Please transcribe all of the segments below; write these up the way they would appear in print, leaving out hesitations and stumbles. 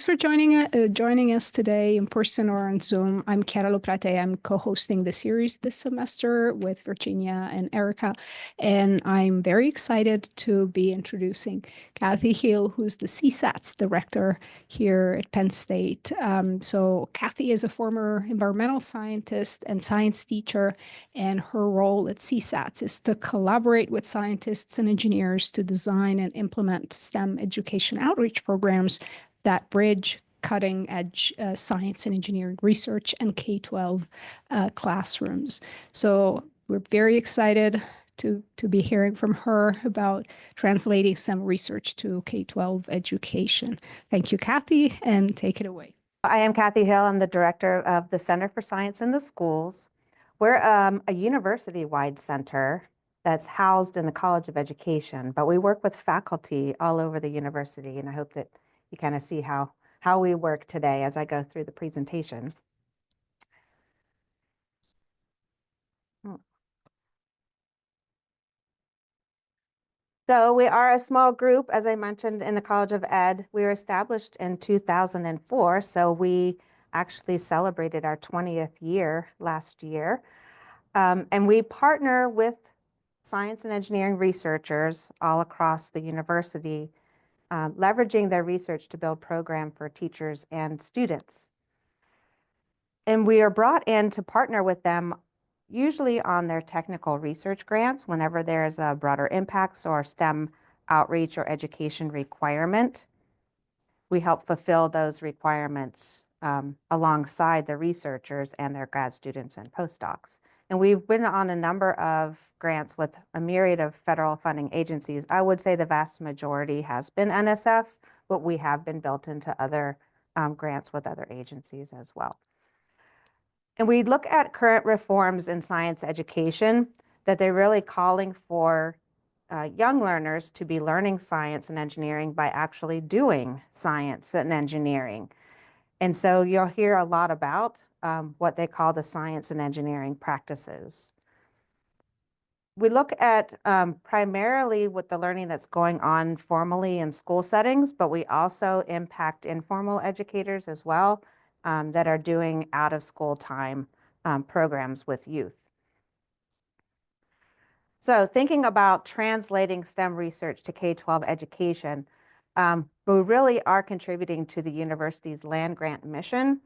for joining us today in person or on Zoom. I'm Chiara Loprete. I'm co-hosting the series this semester with Virginia and Erica, and I'm very excited to be introducing Kathy Hill, who's the CSATS director here at Penn State. So Kathy is a former environmental scientist and science teacher, and her role at CSATS is to collaborate with scientists and engineers to design and implement STEM education outreach programs that bridge cutting-edge science and engineering research and K-12 classrooms. So we're very excited to be hearing from her about translating STEM research to K-12 education. Thank you, Kathy, and take it away. I am Kathy Hill. I'm the director of the Center for Science in the Schools. We're a university-wide center that's housed in the College of Education, but we work with faculty all over the university, and I hope that you kind of see how we work today as I go through the presentation. So we are a small group, as I mentioned, in the College of Ed. We were established in 2004, so we actually celebrated our 20th year last year. And we partner with science and engineering researchers all across the university, leveraging their research to build programs for teachers and students. And we are brought in to partner with them usually on their technical research grants whenever there's a broader impacts or STEM outreach or education requirement. We help fulfill those requirements alongside the researchers and their grad students and postdocs. And we've been on a number of grants with a myriad of federal funding agencies. I would say the vast majority has been NSF, but we have been built into other grants with other agencies as well. And we look at current reforms in science education, that they're really calling for young learners to be learning science and engineering by actually doing science and engineering. And so you'll hear a lot about what they call the science and engineering practices. We look at primarily with the learning that's going on formally in school settings, but we also impact informal educators as well that are doing out of school time programs with youth. So thinking about translating STEM research to K-12 education, we really are contributing to the university's land grant mission.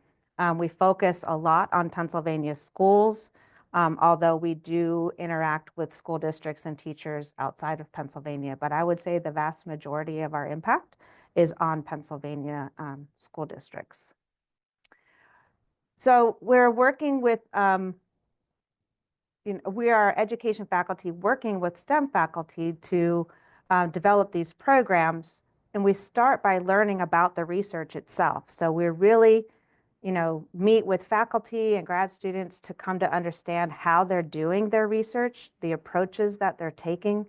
We focus a lot on Pennsylvania schools, although we do interact with school districts and teachers outside of Pennsylvania. But I would say the vast majority of our impact is on Pennsylvania school districts. So we're working with, we are education faculty working with STEM faculty to develop these programs. And we start by learning about the research itself. So we're really, meet with faculty and grad students to come to understand how they're doing their research, the approaches that they're taking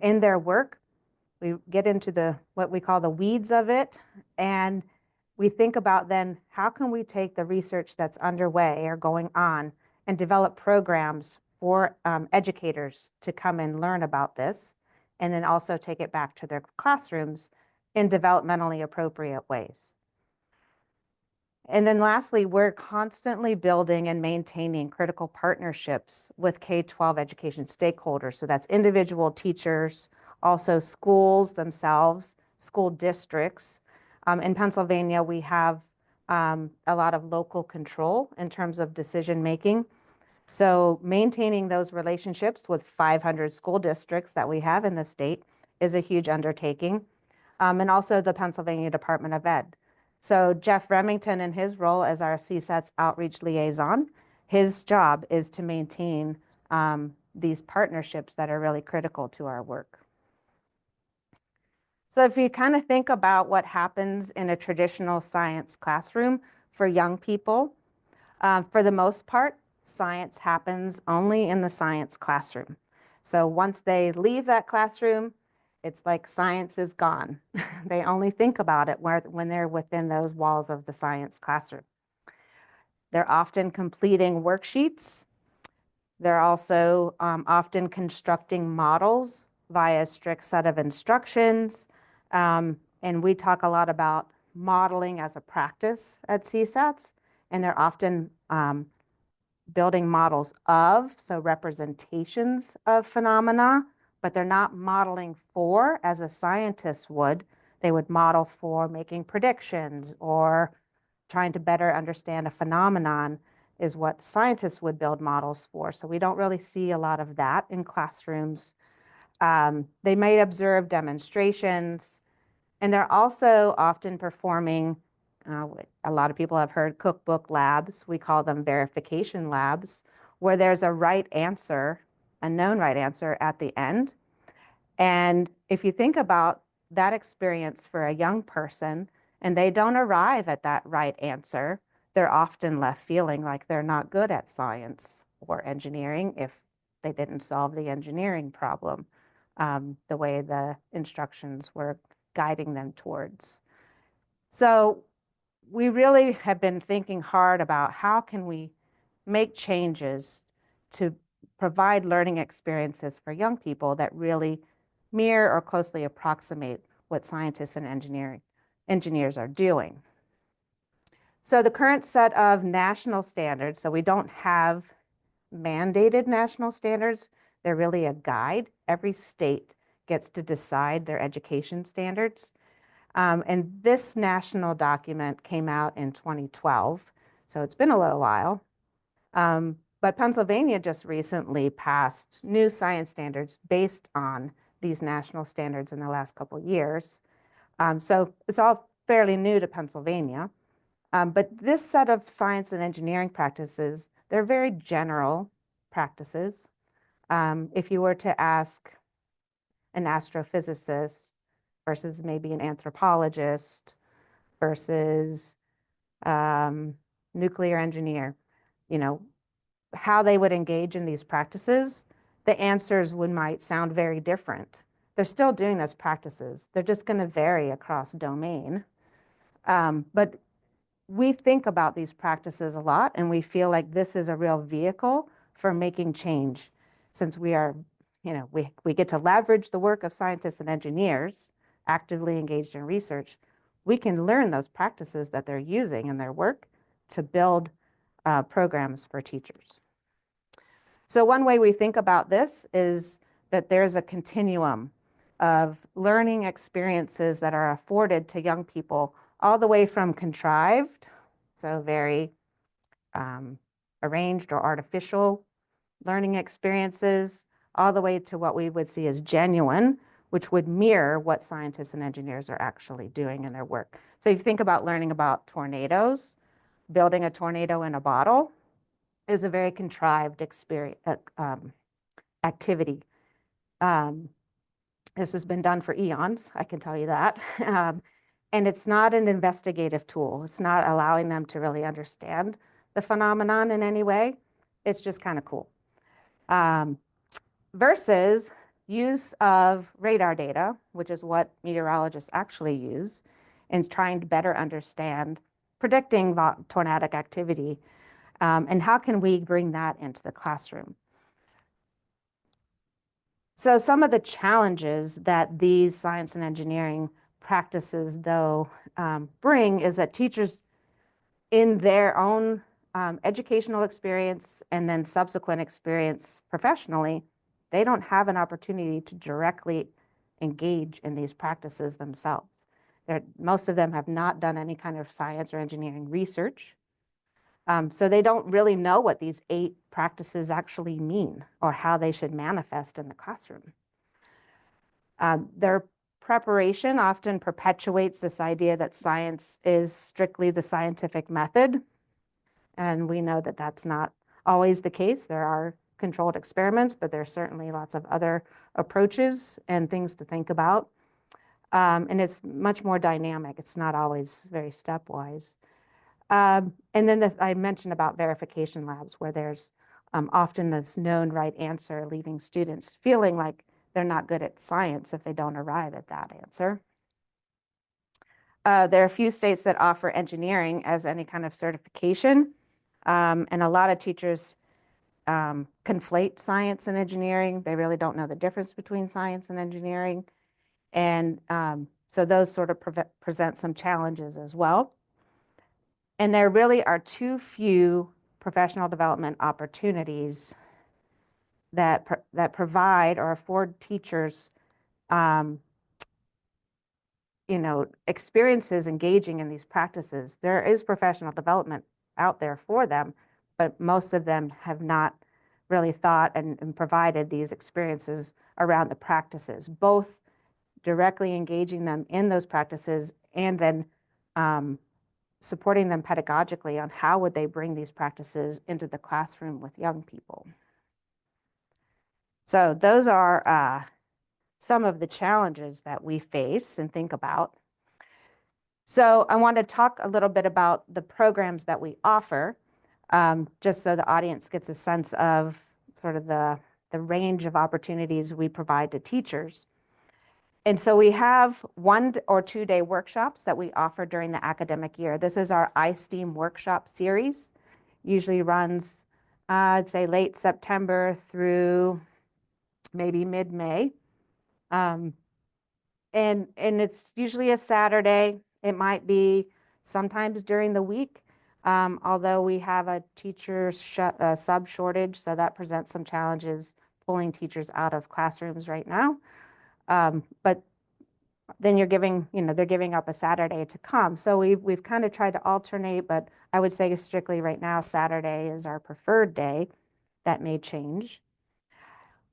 in their work. We get into what we call the weeds of it. And we think about then, how can we take the research that's underway or going on and develop programs for educators to come and learn about this, and then also take it back to their classrooms in developmentally appropriate ways. And then lastly, we're constantly building and maintaining critical partnerships with K-12 education stakeholders. So that's individual teachers, also schools themselves, school districts. In Pennsylvania, we have a lot of local control in terms of decision making. So maintaining those relationships with 500 school districts that we have in the state is a huge undertaking. And also the Pennsylvania Department of Ed. So Jeff Remington, in his role as our CSATS outreach liaison, his job is to maintain these partnerships that are really critical to our work. So if you kind of think about what happens in a traditional science classroom for young people, for the most part, science happens only in the science classroom. So once they leave that classroom, it's like science is gone. They only think about it when they're within those walls of the science classroom. They're often completing worksheets. They're also often constructing models via a strict set of instructions. And we talk a lot about modeling as a practice at CSATS, and they're often building models of, so representations of phenomena, but they're not modeling for as a scientist would. They would model for making predictions or trying to better understand a phenomenon is what scientists would build models for. So we don't really see a lot of that in classrooms. They may observe demonstrations, and they're also often performing, a lot of people have heard cookbook labs. We call them verification labs, where there's a right answer, a known right answer at the end. And if you think about that experience for a young person and they don't arrive at that right answer, they're often left feeling like they're not good at science or engineering if they didn't solve the engineering problem the way the instructions were guiding them towards. So we really have been thinking hard about how can we make changes to provide learning experiences for young people that really mirror or closely approximate what scientists and engineers are doing. So the current set of national standards, so we don't have mandated national standards, they're really a guide. Every state gets to decide their education standards. And this national document came out in 2012, so it's been a little while. But Pennsylvania just recently passed new science standards based on these national standards in the last couple of years. So it's all fairly new to Pennsylvania. But this set of science and engineering practices, they're very general practices. If you were to ask an astrophysicist versus maybe an anthropologist versus nuclear engineer, you know, how they would engage in these practices, the answers might sound very different. They're still doing those practices. They're just going to vary across domain. But we think about these practices a lot, and we feel like this is a real vehicle for making change. Since we are, you know, we get to leverage the work of scientists and engineers actively engaged in research, we can learn those practices that they're using in their work to build programs for teachers. So one way we think about this is that there's a continuum of learning experiences that are afforded to young people, all the way from contrived, so very arranged or artificial learning experiences, all the way to what we would see as genuine, which would mirror what scientists and engineers are actually doing in their work. So if you think about learning about tornadoes, building a tornado in a bottle is a very contrived experience, activity. This has been done for eons, I can tell you that. And it's not an investigative tool. It's not allowing them to really understand the phenomenon in any way. It's just kind of cool. Versus use of radar data, which is what meteorologists actually use, in trying to better understand predicting tornadic activity, and how can we bring that into the classroom. So some of the challenges that these science and engineering practices, though, bring is that teachers in their own educational experience and then subsequent experience professionally, they don't have an opportunity to directly engage in these practices themselves. Most of them have not done any kind of science or engineering research. So they don't really know what these 8 practices actually mean or how they should manifest in the classroom. Their preparation often perpetuates this idea that science is strictly the scientific method. And we know that that's not always the case. There are controlled experiments, but there's certainly lots of other approaches and things to think about. And it's much more dynamic. It's not always very stepwise. And then I mentioned about verification labs, where there's often this known right answer, leaving students feeling like they're not good at science if they don't arrive at that answer. There are a few states that offer engineering as any kind of certification. And a lot of teachers conflate science and engineering. They really don't know the difference between science and engineering. And So those sort of present some challenges as well. And there really are too few professional development opportunities that provide or afford teachers experiences engaging in these practices. There is professional development out there for them, but most of them have not really thought and provided these experiences around the practices, both directly engaging them in those practices and then supporting them pedagogically on how would they bring these practices into the classroom with young people. So those are some of the challenges that we face and think about. So I want to talk a little bit about the programs that we offer, just so the audience gets a sense of sort of the range of opportunities we provide to teachers. And so we have 1 or 2 day workshops that we offer during the academic year. This is our iSTEAM workshop series, usually runs, I'd say late September through maybe mid-May. And it's usually a Saturday. It might be sometimes during the week, although we have a teacher sub shortage, so that presents some challenges pulling teachers out of classrooms right now. But then they're giving up a Saturday to come. So we've kind of tried to alternate, but I would say strictly right now, Saturday is our preferred day. That may change.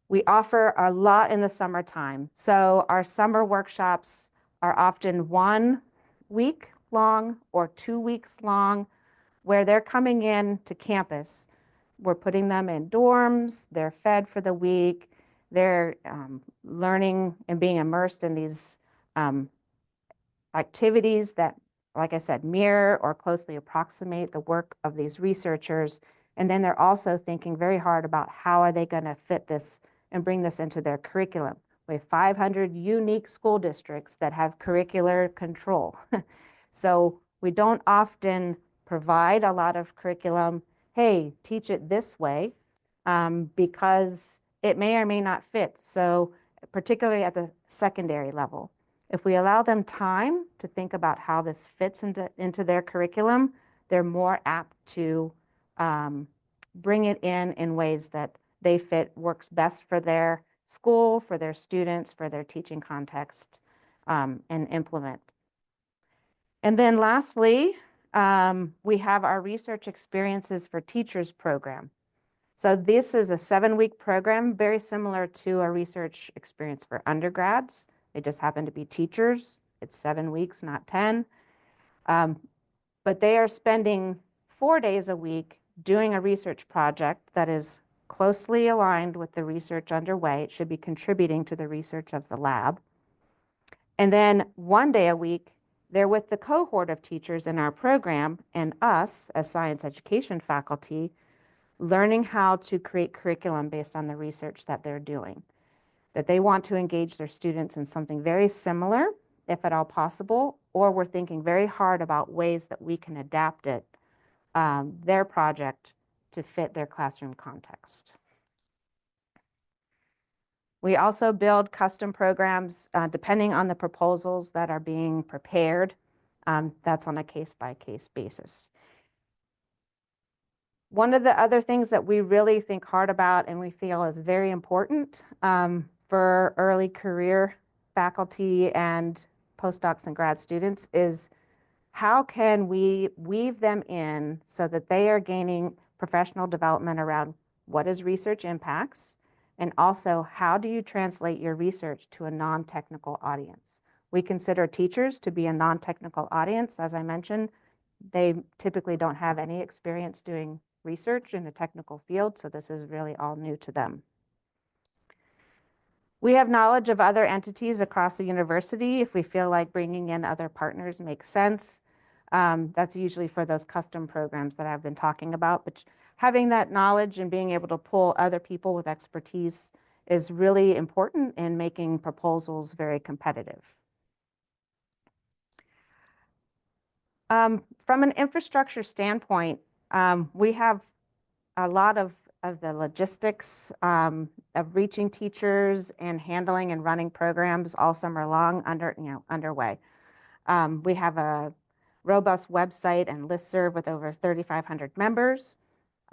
We offer a lot in the summertime. So our summer workshops are often 1 week long or 2 weeks long, where they're coming in to campus. We're putting them in dorms, they're fed for the week, they're learning and being immersed in these activities that, like I said, mirror or closely approximate the work of these researchers. And then they're also thinking very hard about how are they going to fit this and bring this into their curriculum. We have 500 unique school districts that have curricular control. So we don't often provide a lot of curriculum, hey, teach it this way, because it may or may not fit. So particularly at the secondary level, if we allow them time to think about how this fits into their curriculum, they're more apt to bring it in ways that they fit, works best for their school, for their students, for their teaching context, and implement. And then lastly, we have our Research Experiences for Teachers program. So this is a 7-week program, very similar to a research experience for undergrads. They just happen to be teachers. It's 7 weeks, not 10. But they are spending 4 days a week doing a research project that is closely aligned with the research underway. It should be contributing to the research of the lab. And then 1 day a week, they're with the cohort of teachers in our program and us as science education faculty, learning how to create curriculum based on the research that they're doing. That they want to engage their students in something very similar, if at all possible, or we're thinking very hard about ways that we can adapt it, their project, to fit their classroom context. We also build custom programs depending on the proposals that are being prepared. That's on a case-by-case basis. One of the other things that we really think hard about and we feel is very important for early career faculty and postdocs and grad students is how can we weave them in so that they are gaining professional development around what is research impacts, and also how do you translate your research to a non-technical audience. We consider teachers to be a non-technical audience. As I mentioned, they typically don't have any experience doing research in the technical field, so this is really all new to them. We have knowledge of other entities across the university if we feel like bringing in other partners makes sense. That's usually for those custom programs that I've been talking about, but having that knowledge and being able to pull other people with expertise is really important in making proposals very competitive. From an infrastructure standpoint, we have a lot of of the logistics of reaching teachers and handling and running programs all summer long underway. We have a robust website and listserv with over 3,500 members.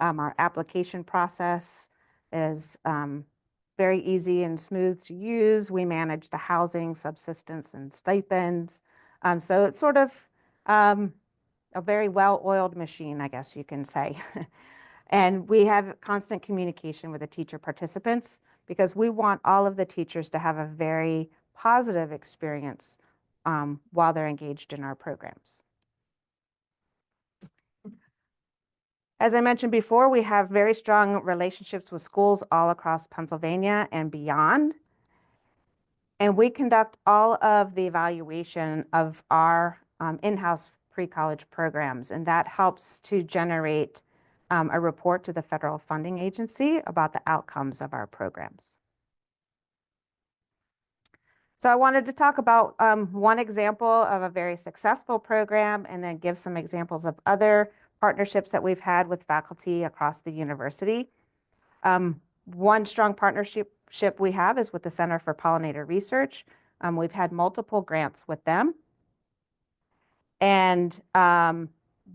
Our application process is very easy and smooth to use. We manage the housing, subsistence, and stipends. So it's sort of a very well-oiled machine, I guess you can say. And we have constant communication with the teacher participants because we want all of the teachers to have a very positive experience while they're engaged in our programs. As I mentioned before, we have very strong relationships with schools all across Pennsylvania and beyond. And we conduct all of the evaluation of our in-house pre-college programs, and that helps to generate a report to the federal funding agency about the outcomes of our programs. So I wanted to talk about one example of a very successful program and then give some examples of other partnerships that we've had with faculty across the university. One strong partnership we have is with the Center for Pollinator Research. We've had multiple grants with them. And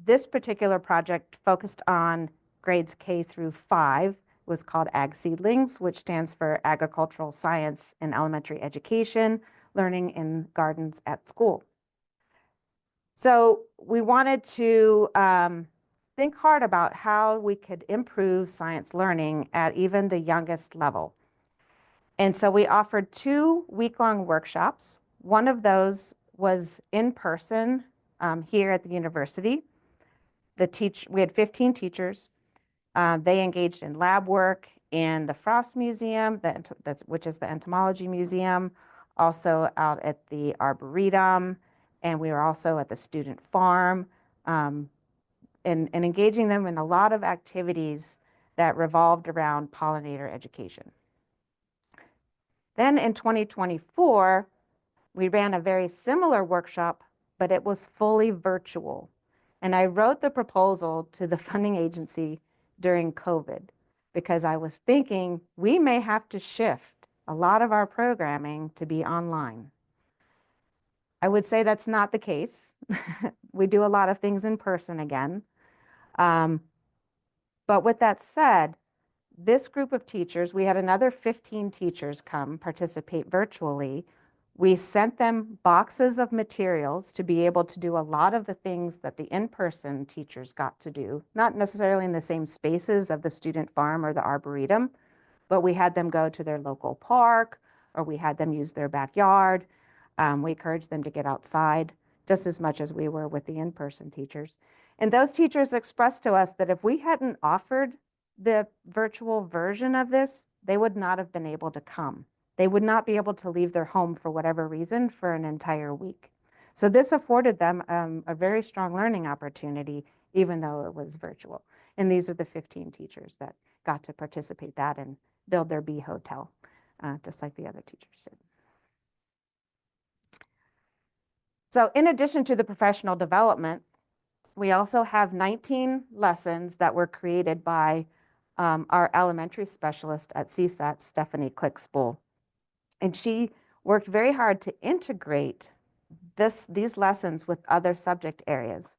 this particular project focused on grades K through 5. It was called Ag Seedlings, which stands for Agricultural Science in Elementary Education, Learning in Gardens at School. So we wanted to think hard about how we could improve science learning at even the youngest level. And so we offered 2 week-long workshops. One of those was in person here at the university. We had 15 teachers. They engaged in lab work in the Frost Museum, which is the entomology museum, also out at the Arboretum, and we were also at the student farm, and engaging them in a lot of activities that revolved around pollinator education. Then in 2024, we ran a very similar workshop, but it was fully virtual. And I wrote the proposal to the funding agency during COVID because I was thinking we may have to shift a lot of our programming to be online. I would say that's not the case. We do a lot of things in person again. But with that said, this group of teachers, we had another 15 teachers come participate virtually. We sent them boxes of materials to be able to do a lot of the things that the in-person teachers got to do, not necessarily in the same spaces of the student farm or the Arboretum, but we had them go to their local park, or we had them use their backyard. We encouraged them to get outside just as much as we were with the in-person teachers. And those teachers expressed to us that if we hadn't offered the virtual version of this, they would not have been able to come. They would not be able to leave their home for whatever reason for an entire week. So this afforded them a very strong learning opportunity, even though it was virtual. And these are the 15 teachers that got to participate that and build their bee hotel, just like the other teachers did. So in addition to the professional development, we also have 19 lessons that were created by our elementary specialist at CSATS, Stephanie Clickspool. And she worked very hard to integrate these lessons with other subject areas.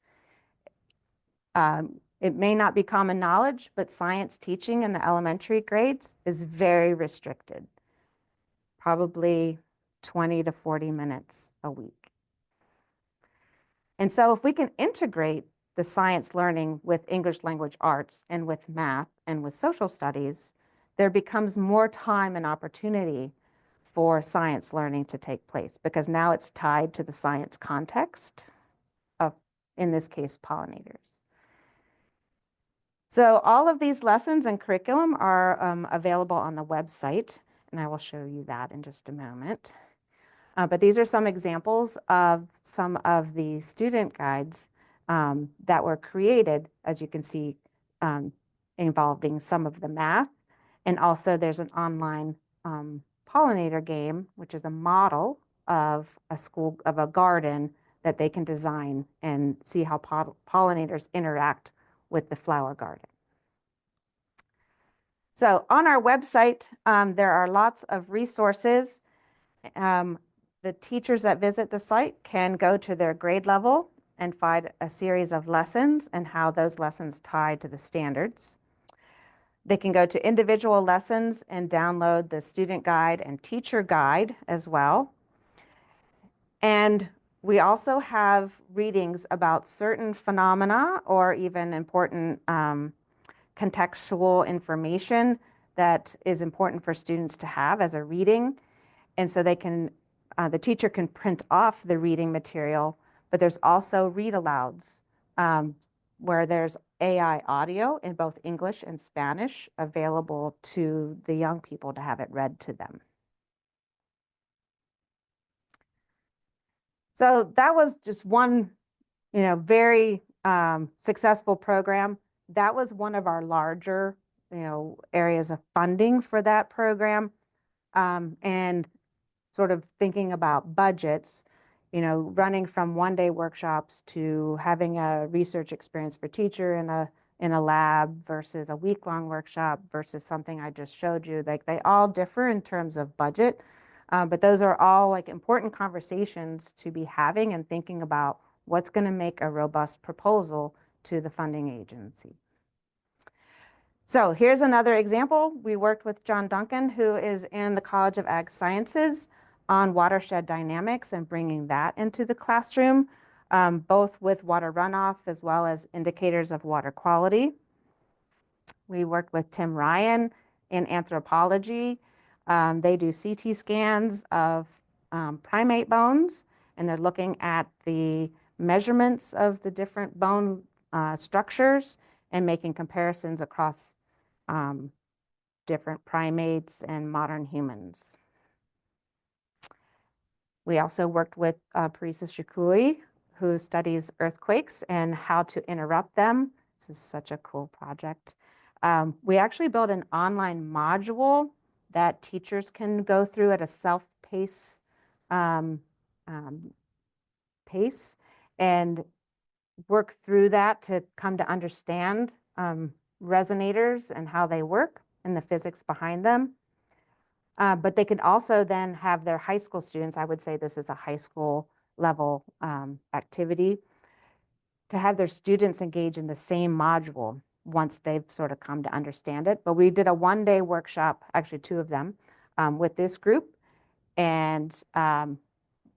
It may not be common knowledge, but science teaching in the elementary grades is very restricted, probably 20 to 40 minutes a week. And so if we can integrate the science learning with English language arts and with math and with social studies, there becomes more time and opportunity for science learning to take place, because now it's tied to the science context of, in this case, pollinators. So all of these lessons and curriculum are available on the website, and I will show you that in just a moment. But these are some examples of some of the student guides that were created, as you can see, involving some of the math. And also there's an online pollinator game, which is a model of a garden that they can design and see how pollinators interact with the flower garden. So on our website, there are lots of resources. The teachers that visit the site can go to their grade level and find a series of lessons and how those lessons tie to the standards. They can go to individual lessons and download the student guide and teacher guide as well. And we also have readings about certain phenomena or even important contextual information that is important for students to have as a reading. And so they can, the teacher can print off the reading material, but there's also read alouds where there's AI audio in both English and Spanish available to the young people to have it read to them. So that was just one, very successful program. That was one of our larger, areas of funding for that program. And sort of thinking about budgets, running from one-day workshops to having a research experience for teacher in a lab versus a week-long workshop versus something I just showed you. Like they all differ in terms of budget, but those are all like important conversations to be having and thinking about what's going to make a robust proposal to the funding agency. So here's another example. We worked with John Duncan, who is in the College of Ag Sciences, on watershed dynamics and bringing that into the classroom, both with water runoff as well as indicators of water quality. We worked with Tim Ryan in anthropology. They do CT scans of primate bones, and they're looking at the measurements of the different bone structures and making comparisons across different primates and modern humans. We also worked with Parisa Shukui, who studies earthquakes and how to interrupt them. This is such a cool project. We actually built an online module that teachers can go through at a self-pace pace and work through that to come to understand resonators and how they work and the physics behind them. But they could also then have their high school students, I would say this is a high school level activity, to have their students engage in the same module once they've sort of come to understand it. But we did a one-day workshop, actually 2 of them, with this group, and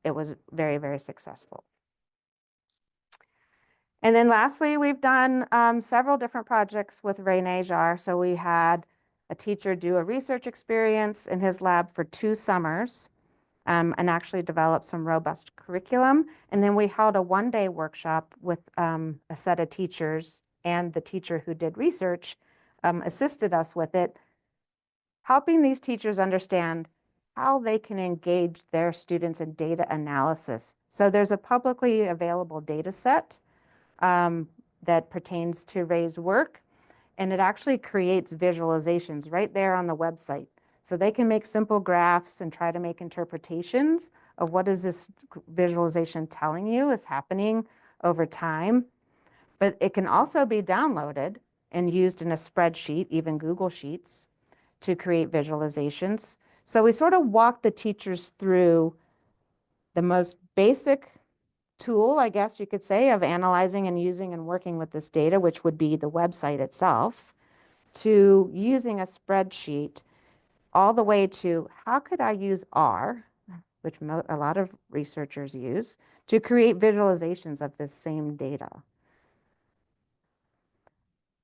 it was very, very successful. And then lastly, we've done several different projects with Ray Najar. So we had a teacher do a research experience in his lab for 2 summers and actually develop some robust curriculum. And then we held a one-day workshop with a set of teachers, and the teacher who did research assisted us with it, helping these teachers understand how they can engage their students in data analysis. So there's a publicly available data set that pertains to Ray's work, and it actually creates visualizations right there on the website. So they can make simple graphs and try to make interpretations of what is this visualization telling you is happening over time. But it can also be downloaded and used in a spreadsheet, even Google Sheets, to create visualizations. So we sort of walk the teachers through the most basic tool, I guess you could say, of analyzing and using and working with this data, which would be the website itself, to using a spreadsheet, all the way to how could I use R, which a lot of researchers use, to create visualizations of this same data.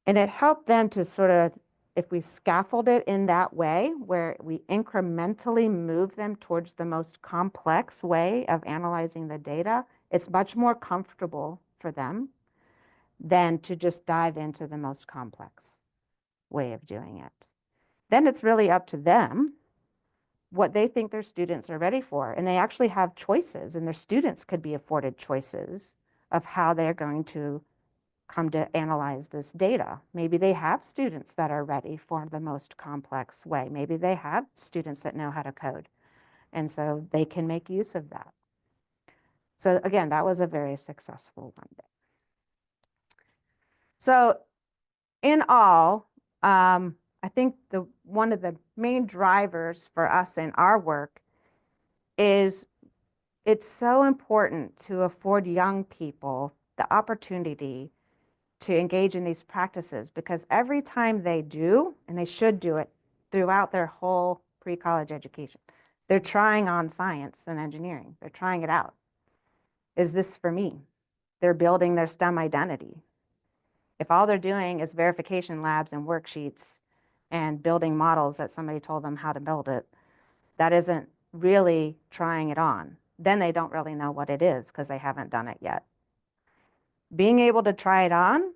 And it helped them to sort of, if we scaffold it in that way, where we incrementally move them towards the most complex way of analyzing the data, it's much more comfortable for them than to just dive into the most complex way of doing it. Then it's really up to them what they think their students are ready for. And they actually have choices, and their students could be afforded choices of how they're going to come to analyze this data. Maybe they have students that are ready for the most complex way. Maybe they have students that know how to code. And so they can make use of that. So again, that was a very successful one day. So in all, I I think one of the main drivers for us in our work is it's so important to afford young people the opportunity to engage in these practices, because every time they do, and they should do it throughout their whole pre-college education, they're trying on science and engineering. They're trying it out. Is this for me? They're building their STEM identity. If all they're doing is verification labs and worksheets and building models that somebody told them how to build it, that isn't really trying it on. Then they don't really know what it is because they haven't done it yet. Being able to try it on,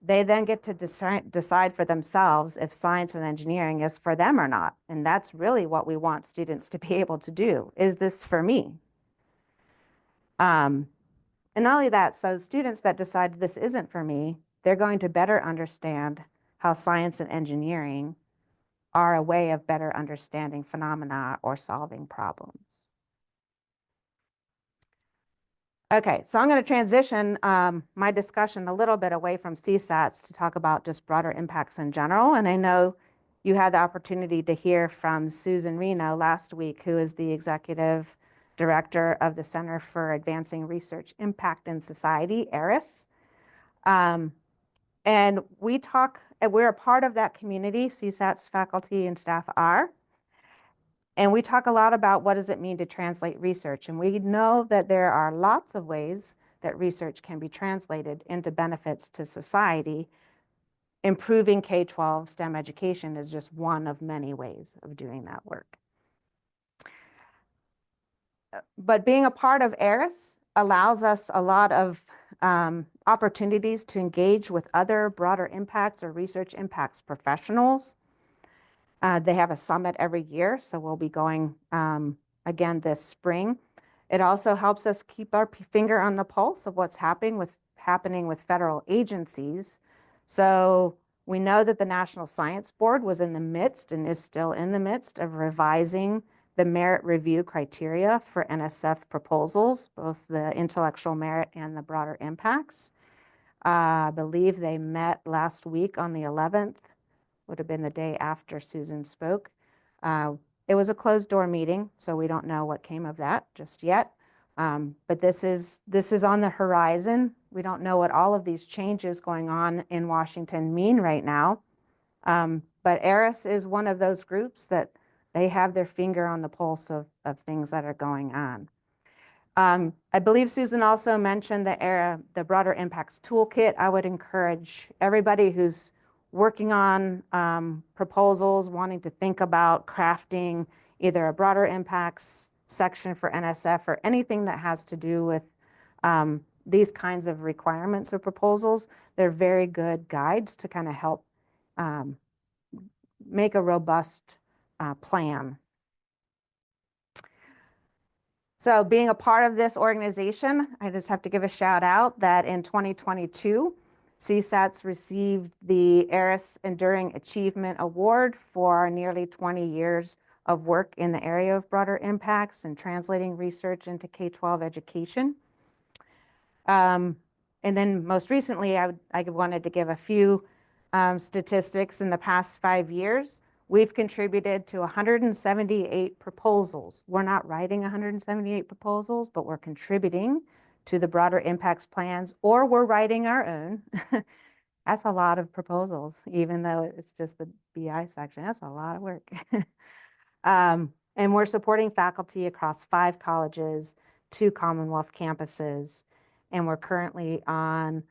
they then get to decide for themselves if science and engineering is for them or not. And that's really what we want students to be able to do. Is this for me? And not only that, so students that decide this isn't for me, they're going to better understand how science and engineering are a way of better understanding phenomena or solving problems. Okay, so I'm going to transition my discussion a little bit away from CSATS to talk about just broader impacts in general. And I know you had the opportunity to hear from Susan Reno last week, who is the executive director of the Center for Advancing Research Impact in Society, ARIS. And we're a part of that community, CSATS faculty and staff are. And we talk a lot about what does it mean to translate research. And we know that there are lots of ways that research can be translated into benefits to society. Improving K-12 STEM education is just one of many ways of doing that work. But being a part of ARIS allows us a lot of opportunities to engage with other broader impacts or research impacts professionals. They have a summit every year, so we'll be going again this spring. It also helps us keep our finger on the pulse of what's happening with federal agencies. So we know that the National Science Board was in the midst and is still in the midst of revising the merit review criteria for NSF proposals, both the intellectual merit and the broader impacts. I believe they met last week on the 11th, would have been the day after Susan spoke. It was a closed door meeting, so we don't know what came of that just yet. But this is on the horizon. We don't know what all of these changes going on in Washington mean right now. But ARIS is one of those groups that they have their finger on the pulse of things that are going on. I believe Susan also mentioned the Broader Impacts Toolkit. I would encourage everybody who's working on proposals, wanting to think about crafting either a broader impacts section for NSF or anything that has to do with these kinds of requirements or proposals. They're very good guides to kind of help make a robust plan. So being a part of this organization, I just have to give a shout out that in 2022, CSATS received the ARIS Enduring Achievement Award for nearly 20 years of work in the area of broader impacts and translating research into K-12 education. And then most recently, I wanted to give a few statistics. In the past 5 years, we've contributed to 178 proposals. We're not writing 178 proposals, but we're contributing to the broader impacts plans, or we're writing our own. That's a lot of proposals, even though it's just the BI section. That's a lot of work. And we're supporting faculty across 5 colleges, 2 Commonwealth campuses, and we're currently on,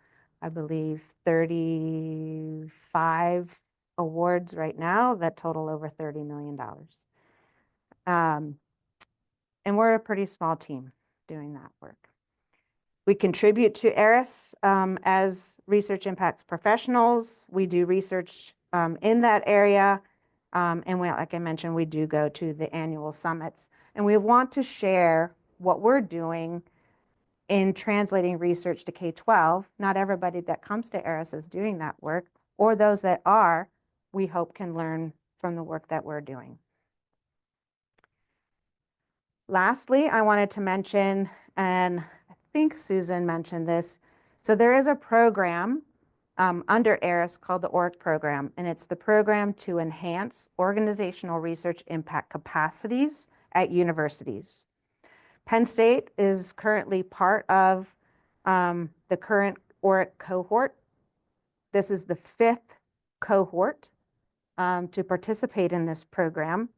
I believe, 35 awards right now that total over $30 million. And we're a pretty small team doing that work. We contribute to ARIS as research impacts professionals. We do research in that area. And like I mentioned, we do go to the annual summits. And we want to share what we're doing in translating research to K-12. Not everybody that comes to ARIS is doing that work, or those that are, we hope can learn from the work that we're doing. Lastly, I wanted to mention, and I think Susan mentioned this, so there is a program under ARIS called the ORIC program, and it's the program to enhance organizational research impact capacities at universities. Penn State is currently part of the current ORIC cohort. This is the 5th cohort to participate in this program.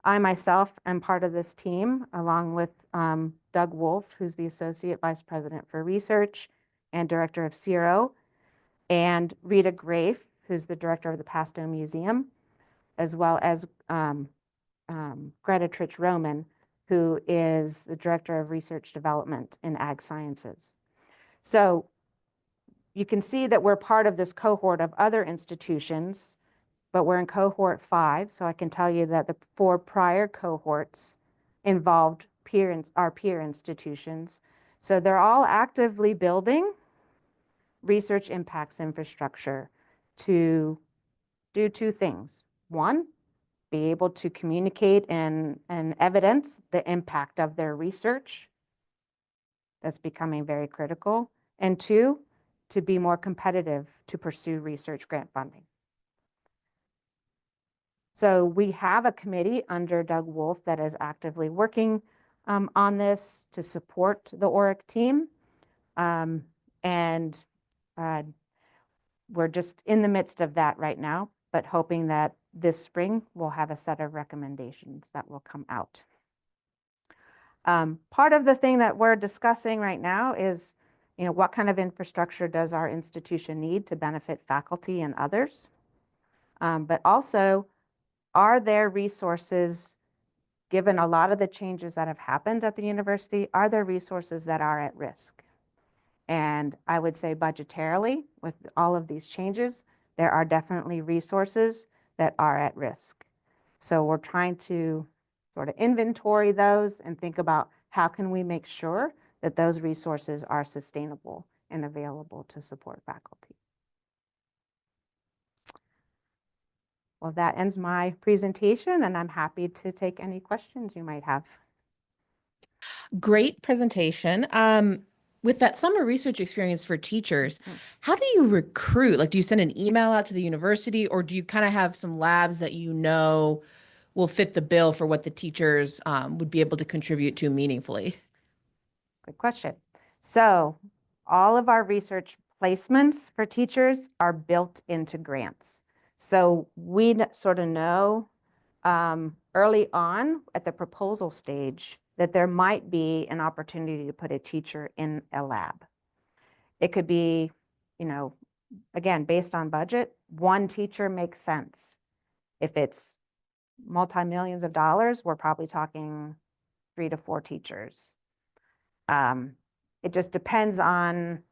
I myself am part of this team, along with Doug Wolf, who's the Associate Vice President for Research and Director of CRO, and Rita Grafe, who's the Director of the Pasto Museum, as well as Greta Trich-Roman, who is the Director of Research Development in Ag Sciences. So you can see that we're part of this cohort of other institutions, but we're in cohort 5. So I can tell you that the 4 prior cohorts involved our peer institutions. So they're all actively building research impacts infrastructure to do 2 things. 1, be able to communicate and evidence the impact of their research. That's becoming very critical. And 2, to be more competitive to pursue research grant funding. So we have a committee under Doug Wolf that is actively working on this to support the ORIC team. And we're just in the midst of that right now, but hoping that this spring we'll have a set of recommendations that will come out. Part of the thing that we're discussing right now is, what kind of infrastructure does our institution need to benefit faculty and others? But also, are there resources, given a lot of the changes that have happened at the university, are there resources that are at risk? And I would say budgetarily, with all of these changes, there are definitely resources that are at risk. So we're trying to sort of inventory those and think about how can we make sure that those resources are sustainable and available to support faculty. Well, that ends my presentation, and I'm happy to take any questions you might have. Great presentation. With that summer research experience for teachers, how do you recruit? Like, do you send an email out to the university, or do you kind of have some labs that will fit the bill for what the teachers would be able to contribute to meaningfully? Good question. So all of our research placements for teachers are built into grants. So we sort of know early on at the proposal stage that there might be an opportunity to put a teacher in a lab. It could be, again, based on budget, 1 teacher makes sense. If it's multi-millions of dollars, we're probably talking 3 to 4 teachers. It just depends on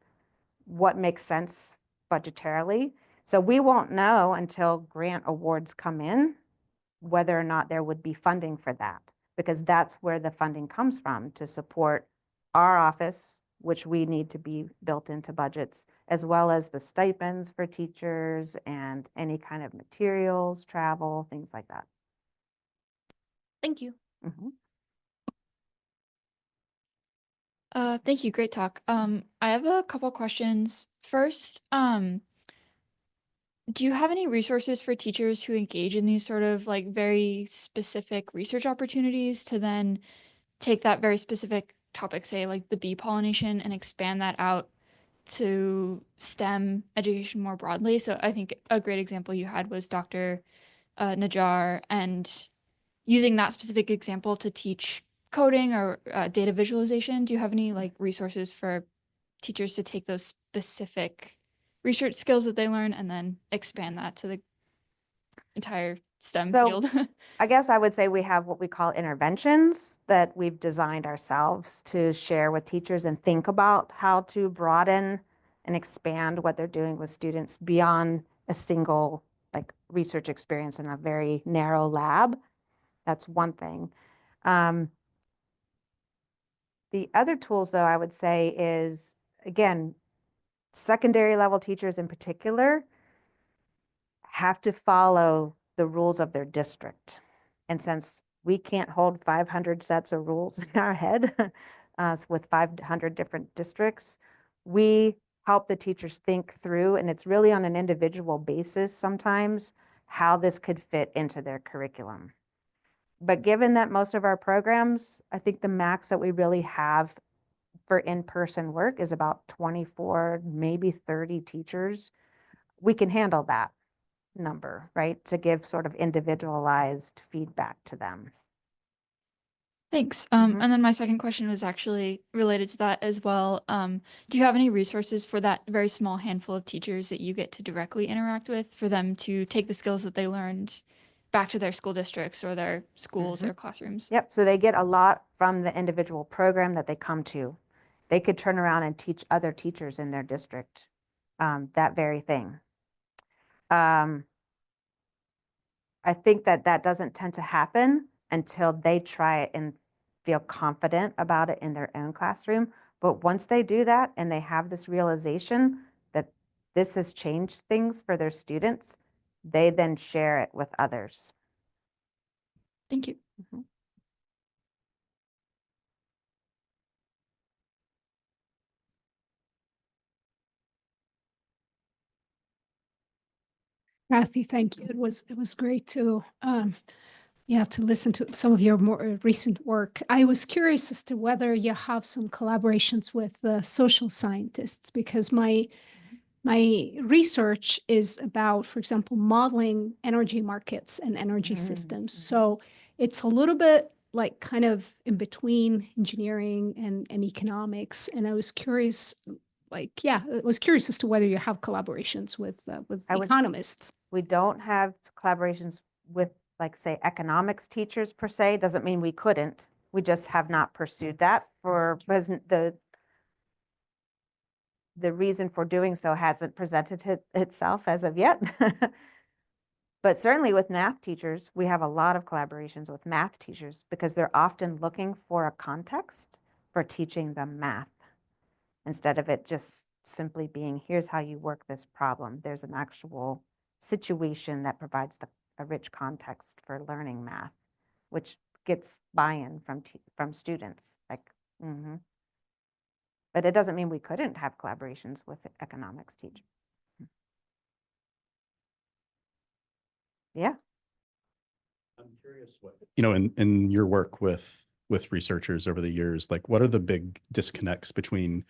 what makes sense budgetarily. So we won't know until grant awards come in whether or not there would be funding for that, because that's where the funding comes from to support our office, which we need to be built into budgets, as well as the stipends for teachers and any kind of materials, travel, things like that. Thank you. Mm-hmm. Thank you. Great talk. I have a couple questions. First, do you have any resources for teachers who engage in these sort of like very specific research opportunities to then take that very specific topic, say like the bee pollination, and expand that out to STEM education more broadly? So I think a great example you had was Dr. Najjar, and using that specific example to teach coding or data visualization. Do you have any like resources for teachers to take those specific research skills that they learn and then expand that to the entire STEM field? I guess I would say we have what we call interventions that we've designed ourselves to share with teachers and think about how to broaden and expand what they're doing with students beyond a single like research experience in a very narrow lab. That's one thing. The other tools, though, I would say is, again, secondary level teachers in particular have to follow the rules of their district. And since we can't hold 500 sets of rules in our head with 500 different districts, we help the teachers think through, and it's really on an individual basis sometimes, how this could fit into their curriculum. But given that most of our programs, I think the max that we really have for in-person work is about 24, maybe 30 teachers, we can handle that number, right? To give sort of individualized feedback to them. Thanks. Mhm. And then my second question was actually related to that as well. Do you have any resources for that very small handful of teachers that you get to directly interact with for them to take the skills that they learned back to their school districts or their schools or classrooms? Yep, so they get a lot from the individual program that they come to. They could turn around and teach other teachers in their district that very thing. I think that that doesn't tend to happen until they try it and feel confident about it in their own classroom. But once they do that and they have this realization that this has changed things for their students, they then share it with others. Thank you. Kathy, thank you. It was great to to listen to some of your more recent work. I was curious as to whether you have some collaborations with social scientists, because my research is about, for example, modeling energy markets and energy systems. So it's a little bit like kind of in between engineering and economics. And I was curious, I was curious as to whether you have collaborations with economists. We don't have collaborations with, like, say, economics teachers per se. Doesn't mean we couldn't. We just have not pursued that because the reason for doing so hasn't presented itself as of yet. But certainly with math teachers, we have a lot of collaborations with math teachers because they're often looking for a context for teaching them math, instead of it just simply being, here's how you work this problem. There's an actual situation that provides a rich context for learning math, which gets buy-in from students. Like, But it doesn't mean we couldn't have collaborations with economics teachers. Yeah. I'm curious what, in your work with researchers over the years, like, what are the big disconnects between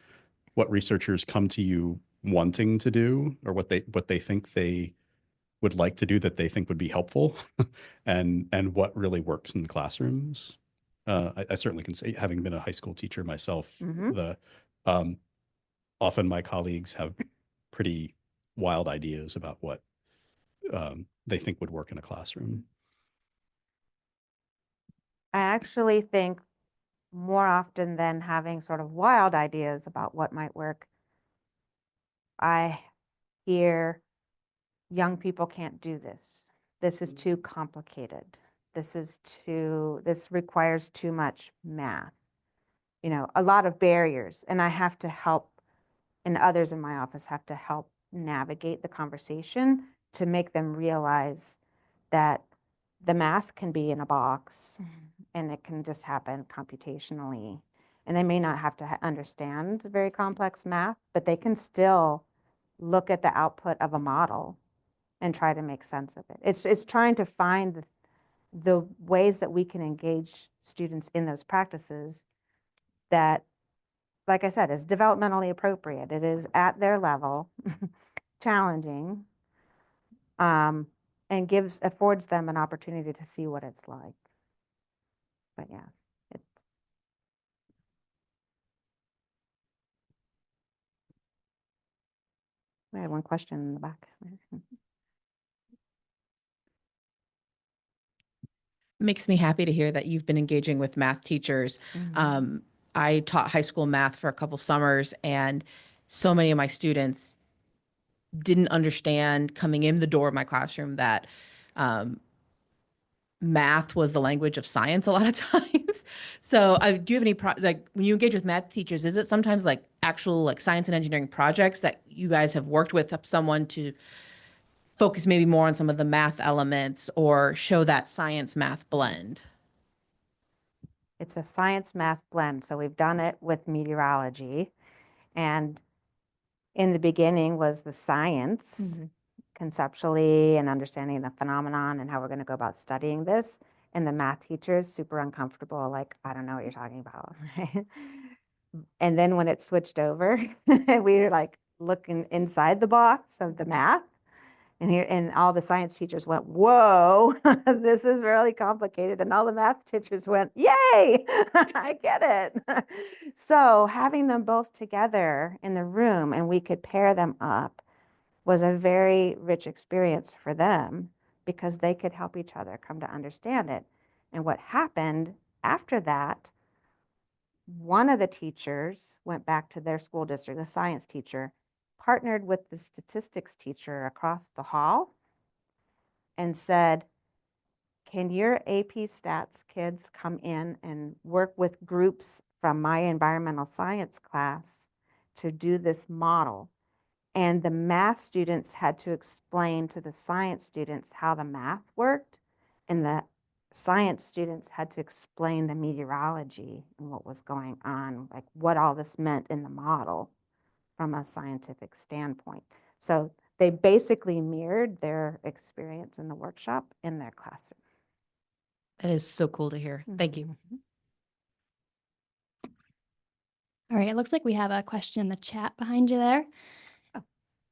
what researchers come to you wanting to do, or what they think they would like to do that they think would be helpful, and what really works in the classrooms? I certainly can say, having been a high school teacher myself, often my colleagues have pretty wild ideas about what they think would work in a classroom. I actually think more often than having sort of wild ideas about what might work, I hear young people can't do this. This is too complicated. This requires too much math. A lot of barriers, and I have to help, and others in my office have to help navigate the conversation to make them realize that the math can be in a box and it can just happen computationally. And they may not have to understand very complex math, but they can still look at the output of a model and try to make sense of it. It's trying to find the ways that we can engage students in those practices that, like I said, is developmentally appropriate. It is at their level, challenging, and affords them an opportunity to see what it's like. But yeah, I had one question in the back. Makes me happy to hear that you've been engaging with math teachers. I taught high school math for a couple summers, and so many of my students didn't understand coming in the door of my classroom that math was the language of science a lot of times. So do you have any, when you engage with math teachers, is it sometimes like actual like science and engineering projects that you guys have worked with someone to focus maybe more on some of the math elements or show that science math blend? It's a science math blend. So we've done it with meteorology, and in the beginning was the science, conceptually, and understanding the phenomenon and how we're going to go about studying this. And the math teachers super uncomfortable, like, I don't know what you're talking about. Right? And then when it switched over, we were like looking inside the box of the math. And all the science teachers went, whoa, this is really complicated. And all the math teachers went, yay, I get it. So having them both together in the room and we could pair them up was a very rich experience for them because they could help each other come to understand it. And what happened after that, one of the teachers went back to their school district, the science teacher, partnered with the statistics teacher across the hall and said, can your AP Stats kids come in and work with groups from my environmental science class to do this model? And the math students had to explain to the science students how the math worked, and the science students had to explain the meteorology and what was going on, like what all this meant in the model from a scientific standpoint. So they basically mirrored their experience in the workshop in their classroom. That is so cool to hear. Thank you. All right, it looks like we have a question in the chat behind you there. Oh.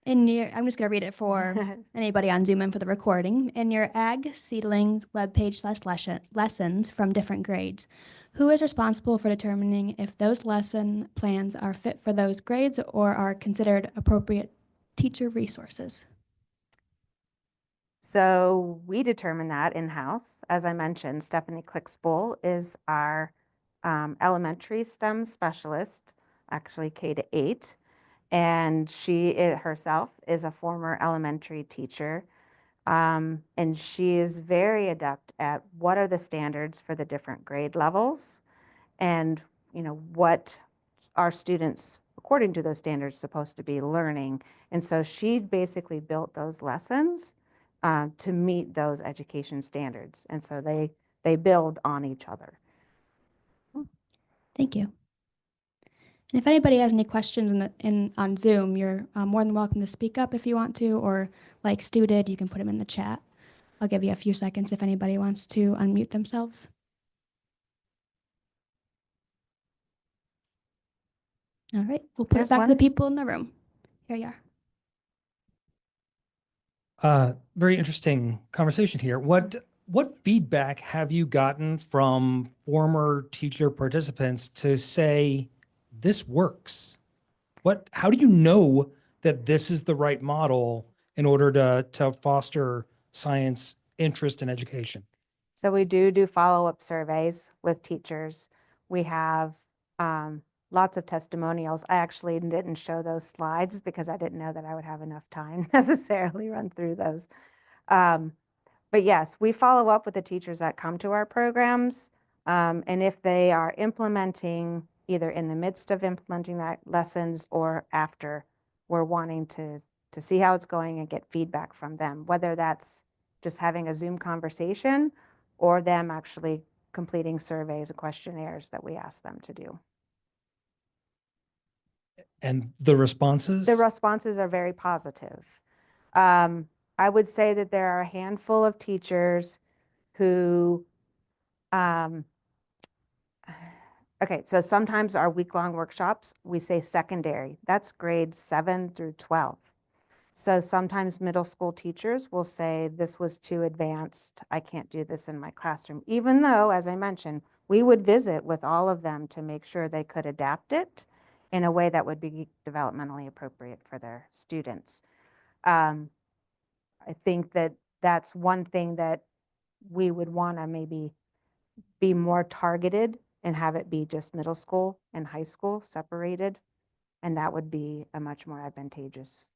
I'm just going to read it for anybody on Zoom and for the recording. In your ag seedlings webpage /lessons from different grades, who is responsible for determining if those lesson plans are fit for those grades or are considered appropriate teacher resources? So we determine that in-house. As I mentioned, Stephanie Clickspool is our elementary STEM specialist, actually K-8. And she herself is a former elementary teacher. And she is very adept at what are the standards for the different grade levels and, you know, what our students, according to those standards, supposed to be learning. And so she basically built those lessons to meet those education standards. And so they build on each other. Thank you. And if anybody has any questions on Zoom, you're more than welcome to speak up if you want to, or like Stu did, you can put them in the chat. I'll give you a few seconds if anybody wants to unmute themselves. All right, we'll put There's it back one. to the people in the room. Here you are. Very interesting conversation here. What feedback have you gotten from former teacher participants to say this works? How do you know that this is the right model in order to foster science interest in education? So we do follow-up surveys with teachers. We have lots of testimonials. I actually didn't show those slides because I didn't know that I would have enough time necessarily run through those. But yes, we follow up with the teachers that come to our programs. And if they are implementing, either in the midst of implementing that lessons or after, we're wanting to see how it's going and get feedback from them, whether that's just having a Zoom conversation or them actually completing surveys and questionnaires that we ask them to do. And the responses? The responses are very positive. I would say that there are a handful of teachers who, okay, so sometimes our week-long workshops, we say secondary. That's grades 7 through 12. So sometimes middle school teachers will say, this was too advanced. I can't do this in my classroom. Even though, as I mentioned, we would visit with all of them to make sure they could adapt it in a way that would be developmentally appropriate for their students. I think that that's one thing that we would want to maybe be more targeted and have it be just middle school and high school separated. And that would be a much more advantageous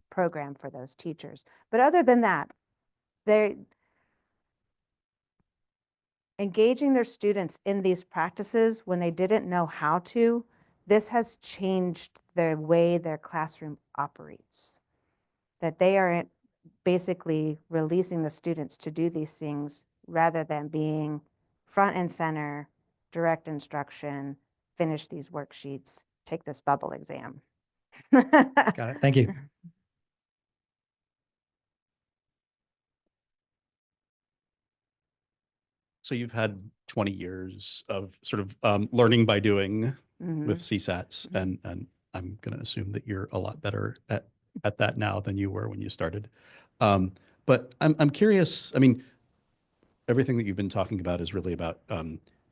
program for those teachers. But other than that, they're engaging their students in these practices when they didn't know how to. This has changed the way their classroom operates. That they are basically releasing the students to do these things rather than being front and center, direct instruction, finish these worksheets, take this bubble exam. Got it. Thank you. So you've had 20 years of sort of learning by doing Mhm. with CSATs, and I'm going to assume that you're a lot better at that now than you were when you started. But I'm curious. I mean, everything that you've been talking about is really about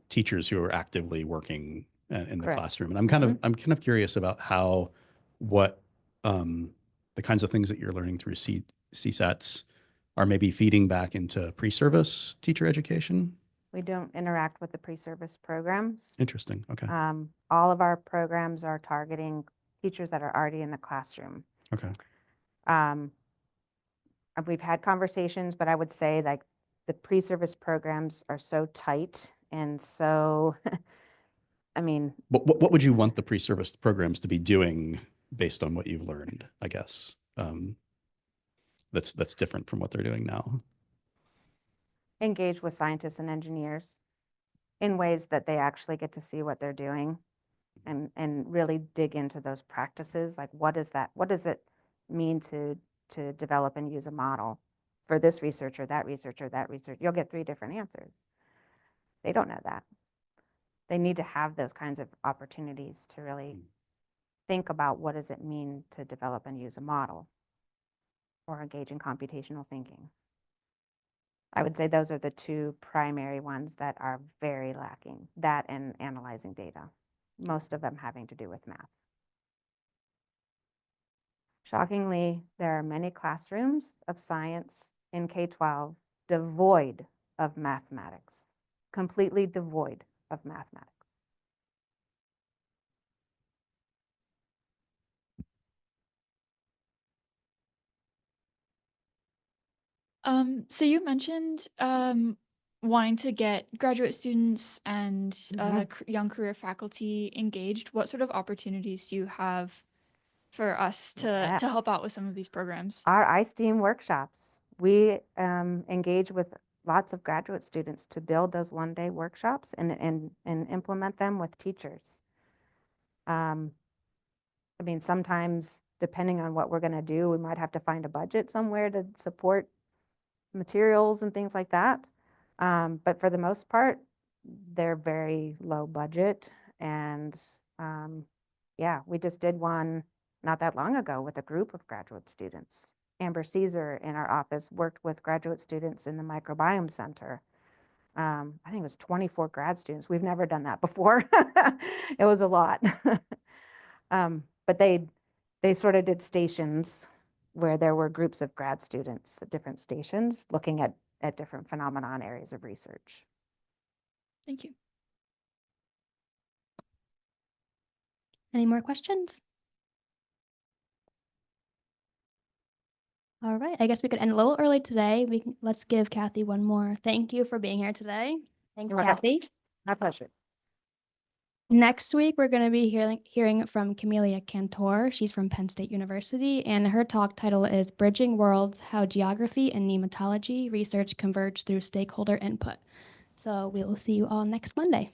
teachers who are actively working in the Correct. classroom, and I'm kind of curious about how what the kinds of things that you're learning through CSATs are maybe feeding back into pre-service teacher education. We don't interact with the pre-service programs. Interesting. Okay. All of our programs are targeting teachers that are already in the classroom. Okay. We've had conversations, but I would say like the pre-service programs are so tight and so, I mean, What would you want the pre-service programs to be doing based on what you've learned, I guess? That's different from what they're doing now. engage with scientists and engineers in ways that they actually get to see what they're doing and really dig into those practices. Like what does it mean to develop and use a model for this research or that research or that research? You'll get 3 different answers. They don't know that. They need to have those kinds of opportunities to really think about what does it mean to develop and use a model or engage in computational thinking. I would say those are the 2 primary ones that are very lacking, that and analyzing data, most of them having to do with math. Shockingly, there are many classrooms of science in K-12 devoid of mathematics, completely devoid of mathematics. So you mentioned wanting to get graduate students and young career faculty engaged. What sort of opportunities do you have for us to help out with some of these programs? Our iSTEAM workshops, we engage with lots of graduate students to build those one-day workshops and implement them with teachers. I mean, sometimes depending on what we're going to do, we might have to find a budget somewhere to support materials and things like that. But for the most part, they're very low budget. And yeah, we just did one not that long ago with a group of graduate students. Amber Caesar in our office worked with graduate students in the microbiome center. I think it was 24 grad students. We've never done that before. It was a lot. But they sort of did stations where there were groups of grad students at different stations looking at different phenomenon areas of research. Thank you. Any more questions? All right, I guess we could end a little early today. Let's give Kathy one more. Thank you for being here today. Thanks, You're welcome. Kathy. My pleasure. Next week, we're going to be hearing from Camelia Cantor. She's from Penn State University, and her talk title is Bridging Worlds, How Geography and Nematology Research Converge Through Stakeholder Input. So we will see you all next Monday.